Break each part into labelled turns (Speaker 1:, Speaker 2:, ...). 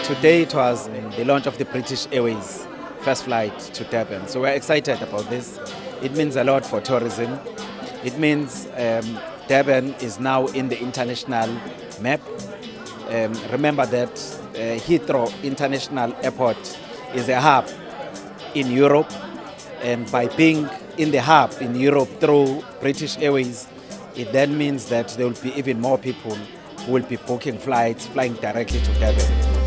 Speaker 1: Today it was the launch of the British Airways first flight to Durban. So we're excited about this. It means a lot for tourism. It means Durban is now in the international map. Remember that Heathrow International Airport is a hub in Europe, and by being in the hub in Europe through British Airways, it then means that there will be even more people who will be booking flights, flying directly to Durban.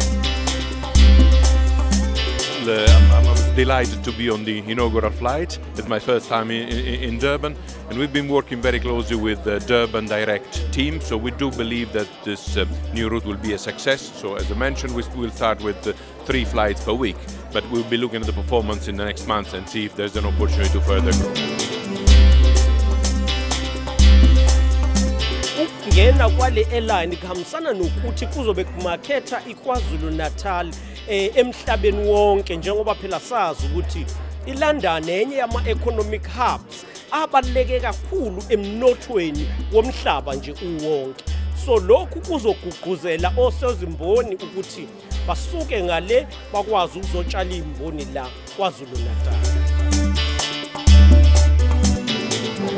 Speaker 2: I was delighted to be on the inaugural flight. It's my first time in Durban, and we've been working very closely with the Durban Direct team, so we do believe that this new route will be a success. So as I mentioned, we'll start with 3 flights per week, but we'll be looking at the performance in the next months and see if there's an opportunity to further grow.
Speaker 3: Ngena kwale airline kuhambisana nokuthi kuzobe kumaketha iKwaZulu Natal emhlabeni wonke, njengoba phela sazi ukuthi iLondon enye yama economic hubs abaluleke kakhulu emnothweni womhlaba nje uwonke. So lokhu kuzogqugquzela osozimboni ukuthi basuke ngale bakwazi ukuzotshala imboni la KwaZulu Natal.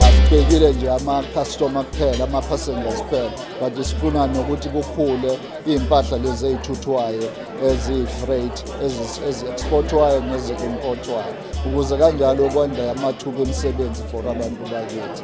Speaker 4: Asibhekile nje ama-customer kuphela, ama-passengers kuphela, but sifuna nokuthi kukhule iy'mpahla lezi ey'thuthwayo eziyi-freight, ezi-exportwayo nezi-importwayo, ukuze kanjalo kwanda amathuba emisebenzi for abantu bakithi.